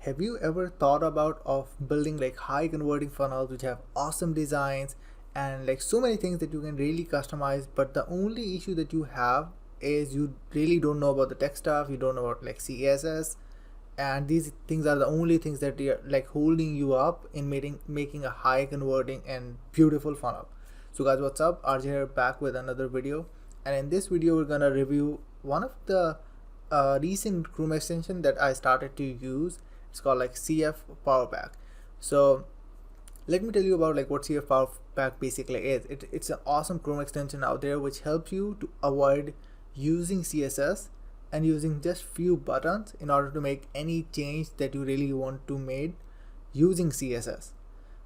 have you ever thought about of building like high converting funnels which have awesome designs and like so many things that you can really customize, but the only issue that you have is you really don't know about the tech stuff, you don't know about like CSS, and these things are the only things that are like holding you up in making a high converting and beautiful funnel. So guys, what's up? RJ here, back with another video, and in this video we're gonna review one of the recent Chrome extension that I started to use. It's called like CF Power Pack. So let me tell you about like what CF Power Pack basically is. It's an awesome Chrome extension out there which helps you to avoid using CSS and using just few buttons in order to make any change that you really want to make using CSS.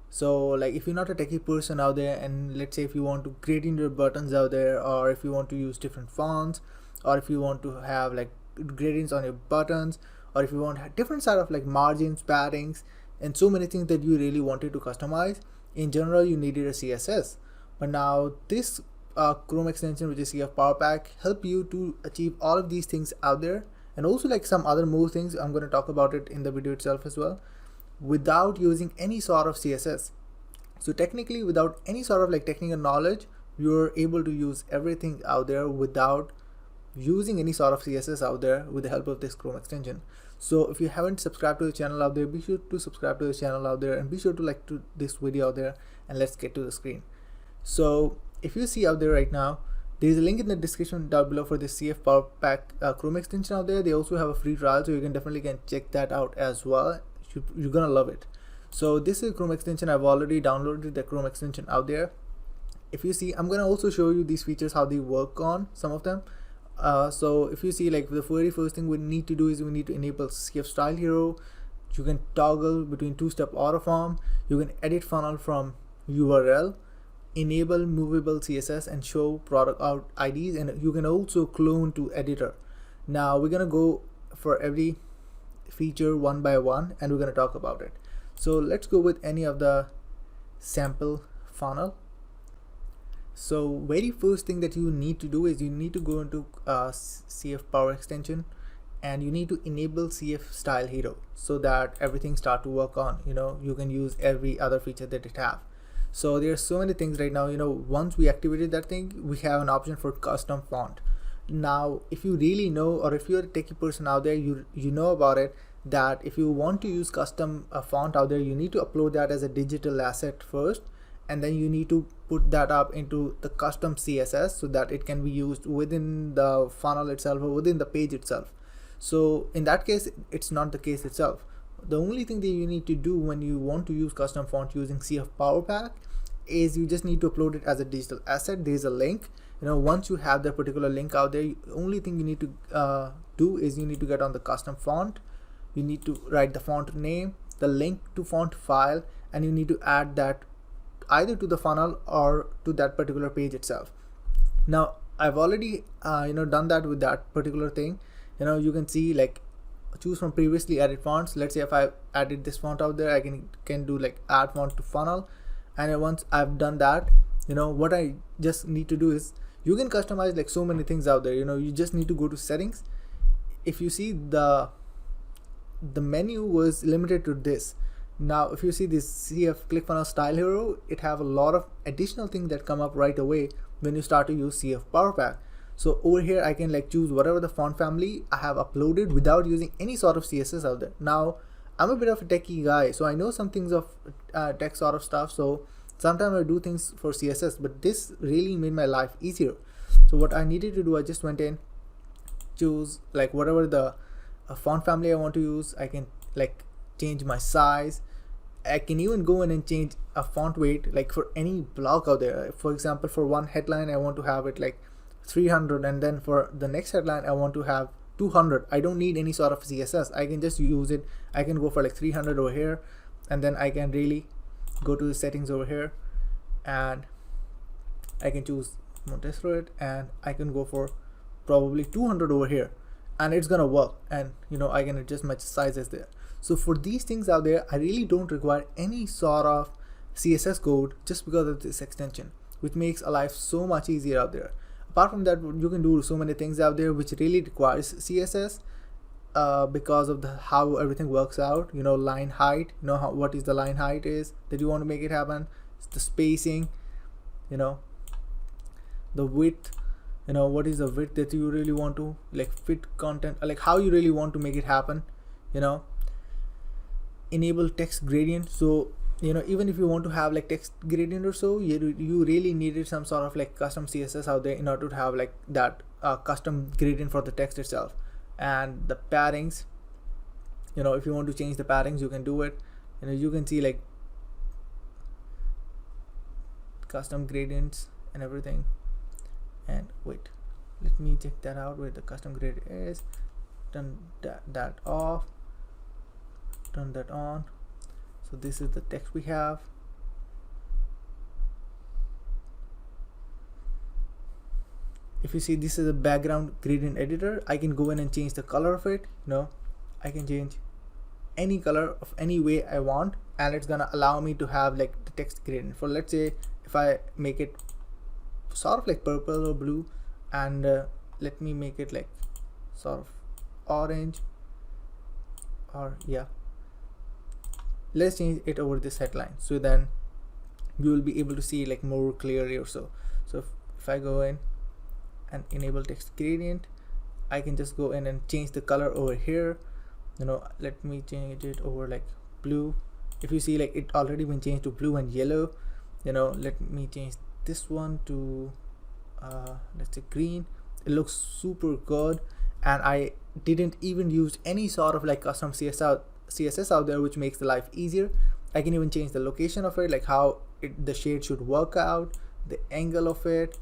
So like if you're not a techie person out there, and let's say if you want to create in your buttons out there, or if you want to use different fonts, or if you want to have like gradients on your buttons, or if you want different sort of like margins, paddings, and so many things that you really wanted to customize, in general you needed a CSS. But now this Chrome extension, which is CF Power Pack, help you to achieve all of these things out there, and also like some other more things. I'm going to talk about it in the video itself as well, without using any sort of CSS. So technically, without any sort of like technical knowledge, you're able to use everything out there without using any sort of CSS out there with the help of this Chrome extension. So if you haven't subscribed to the channel out there, be sure to subscribe to the channel out there, and be sure to like to this video out there, and let's get to the screen. So if you see out there right now, there is a link in the description down below for this CF Power Pack Chrome extension out there. They also have a free trial, so you can definitely check that out as well. You're gonna love it. So this is a Chrome extension. I've already downloaded the Chrome extension out there. If you see, I'm gonna also show you these features, how they work on some of them. So if you see, like the very first thing we need to do is we need to enable CF Style Hero. You can toggle between two-step auto form. You can edit funnel from URL, enable movable CSS, and show product IDs, and you can also clone to editor. Now we're gonna go for every feature one by one, and we're gonna talk about it. So let's go with any of the sample funnel. So very first thing that you need to do is you need to go into CF Power extension, and you need to enable CF Style Hero so that everything start to work on, you can use every other feature that it have. So there's so many things right now, once we activated that thing, we have an option for custom font. Now if you really know, or if you're a techie person out there, you know about it, that if you want to use custom font out there, you need to upload that as a digital asset first, and then you need to put that up into the custom CSS so that it can be used within the funnel itself or within the page itself. So in that case, it's not the case itself. The only thing that you need to do when you want to use custom font using CF Power Pack is you just need to upload it as a digital asset. There's a link. Once you have that particular link out there, the only thing you need to do is you need to get on the custom font. You need to write the font name, the link to font file, and you need to add that either to the funnel or to that particular page itself. Now I've already done that with that particular thing. You can see like choose from previously added fonts. Let's say if I added this font out there, I can do like add font to funnel, and once I've done that, what I just need to do is you can customize like so many things out there. You just need to go to settings. If you see, the menu was limited to this. Now if you see this CF ClickFunnels Style Hero, it have a lot of additional things that come up right away when you start to use CF Power Pack. So over here I can like choose whatever the font family I have uploaded without using any sort of CSS out there. Now I'm a bit of a techie guy, so I know some things of tech sort of stuff, so sometimes I do things for CSS, but this really made my life easier. So what I needed to do, I just went in, choose like whatever the font family I want to use. I can like change my size. I can even go in and change a font weight like for any block out there. For example, for one headline I want to have it like 300, and then for the next headline I want to have 200. I don't need any sort of CSS. I can just use it. I can go for like 300 over here, and then I can really go to the settings over here, and I can choose Montessori, and I can go for probably 200 over here, and it's gonna work, and I can adjust my sizes there. So for these things out there, I really don't require any sort of CSS code just because of this extension, which makes a life so much easier out there. Apart from that, you can do so many things out there which really requires CSS, because of the how everything works out. You know, line height, you know, what is the line height is that you want to make it happen. It's the spacing, you know, the width, you know, what is the width that you really want to like fit content, like how you really want to make it happen, you know. Enable text gradient. So you know, even if you want to have like text gradient or so, you really needed some sort of like custom CSS out there in order to have like that custom gradient for the text itself. And the paddings, you know, if you want to change the paddings, you can do it. You know, you can see like custom gradients and everything. And wait, let me check that out where the custom gradient is. Turn that off, turn that on. So this is the text we have. If you see, this is a background gradient editor. I can go in and change the color of it. You know, I can change any color of any way I want, and it's gonna allow me to have like the text gradient. For let's say if I make it sort of like purple or blue, and let me make it like sort of orange, or yeah, let's change it over this headline, so then you will be able to see like more clearly or so. So if I go in and enable text gradient, I can just go in and change the color over here. You know, let me change it over like blue. If you see, like it already been changed to blue and yellow. You know, let me change this one to let's say green. It looks super good, and I didn't even use any sort of like custom CSS out there, which makes the life easier. I can even change the location of it, like how the shade should work out, the angle of it,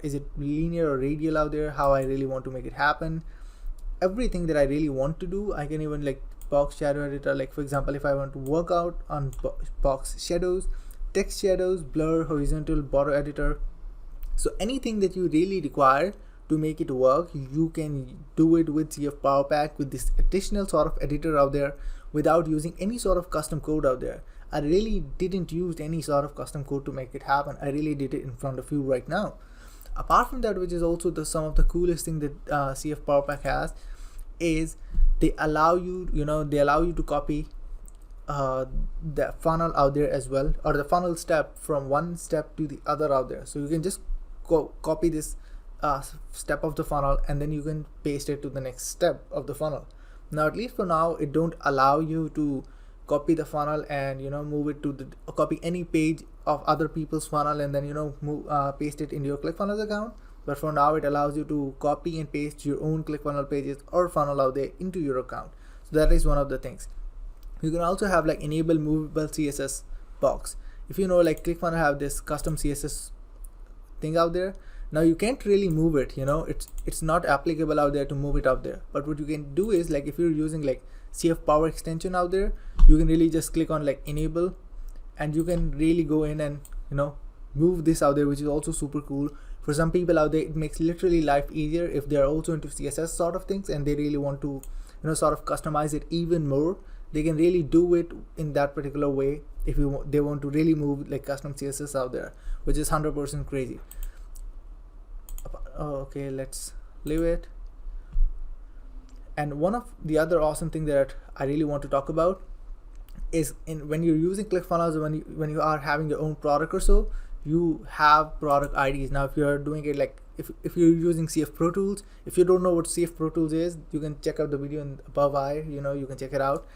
is it linear or radial out there, how I really want to make it happen. Everything that I really want to do, I can even like box shadow editor. Like for example, if I want to work out on box shadows, text shadows, blur, horizontal border editor. So anything that you really require to make it work, you can do it with CF Power Pack, with this additional sort of editor out there, without using any sort of custom code out there. I really didn't use any sort of custom code to make it happen. I really did it in front of you right now. Apart from that, which is also some of the coolest thing that CF Power Pack has, is they allow you, to copy the funnel out there as well, or the funnel step from one step to the other out there. So you can just copy this step of the funnel, and then you can paste it to the next step of the funnel. Now, at least for now, it don't allow you to copy the funnel and move it to copy any page of other people's funnel and then paste it in your ClickFunnels account. But for now, it allows you to copy and paste your own ClickFunnels pages or funnel out there into your account. So that is one of the things. You can also have like enable movable CSS box. If like ClickFunnels have this custom CSS thing out there, now you can't really move it. It's not applicable out there to move it out there. But what you can do is, like, if you're using like CF Power extension out there, you can really just click on like enable, and you can really go in and move this out there, which is also super cool. For some people out there, it makes literally life easier if they are also into CSS sort of things and they really want to sort of customize it even more. They can really do it in that particular way if they want to really move like custom CSS out there, which is 100% crazy. Okay, let's leave it. And one of the other awesome thing that I really want to talk about is when you're using ClickFunnels, when you are having your own product or so, you have product IDs. Now, if you're doing it like if you're using CF Pro Tools, if you don't know what CF Pro Tools is, you can check out the video in above eye. You can check it out.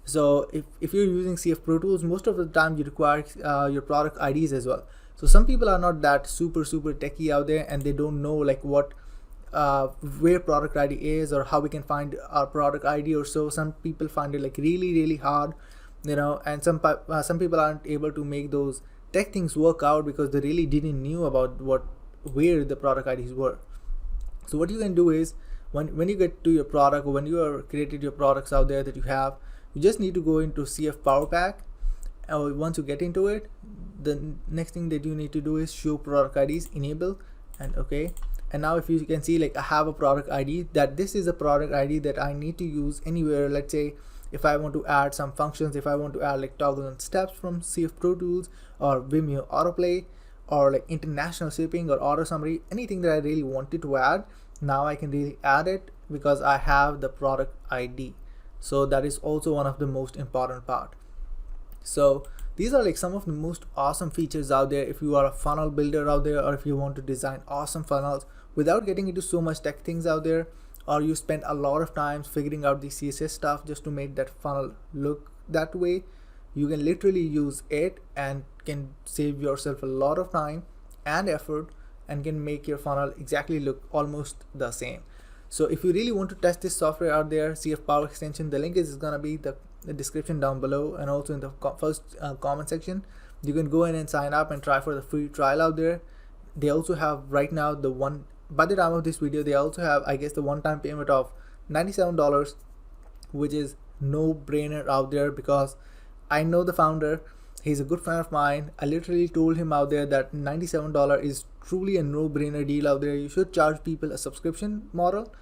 So if you're using CF Pro Tools, most of the time you require your product IDs as well. So some people are not that super techie out there, and they don't know like what where product ID is or how we can find our product ID or so. Some people find it like really hard, and some people aren't able to make those tech things work out because they really didn't knew about where the product IDs were. So what you can do is, when you get to your product, or when you are created your products out there that you have, you just need to go into CF Power Pack. Once you get into it, the next thing that you need to do is show product IDs, enable, and okay. And now if you can see, like, I have a product ID, that this is a product ID that I need to use anywhere. Let's say if I want to add some functions, if I want to add like toggle and steps from CF Pro Tools, or Vimeo autoplay, or like international shipping or auto summary, anything that I really wanted to add, now I can really add it because I have the product ID. So that is also one of the most important part. So these are like some of the most awesome features out there if you are a funnel builder out there, or if you want to design awesome funnels without getting into so much tech things out there, or you spend a lot of time figuring out the CSS stuff just to make that funnel look that way. You can literally use it and can save yourself a lot of time and effort, and can make your funnel exactly look almost the same. So if you really want to test this software out there, CF Power Extension, the link is gonna be the description down below, and also in the first comment section. You can go in and sign up and try for the free trial out there. They also have right now the one, by the time of this video, they also have, I guess, the one-time payment of $97, which is no brainer out there, because I know the founder. He's a good friend of mine. I literally told him out there that $97 is truly a no-brainer deal out there. You should charge people a subscription model,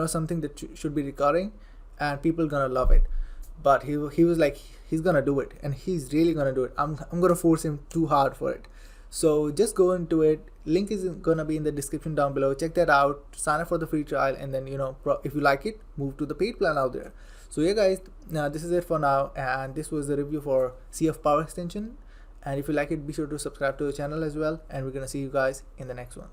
something that should be recurring, and people gonna love it. But he was like, he's gonna do it, and he's really gonna do it. I'm gonna force him too hard for it. So just go into it. Link is gonna be in the description down below. Check that out, sign up for the free trial, and then if you like it, move to the paid plan out there. So yeah guys, now this is it for now, and this was the review for CF Power Extension. And if you like it, be sure to subscribe to the channel as well, and we're gonna see you guys in the next one.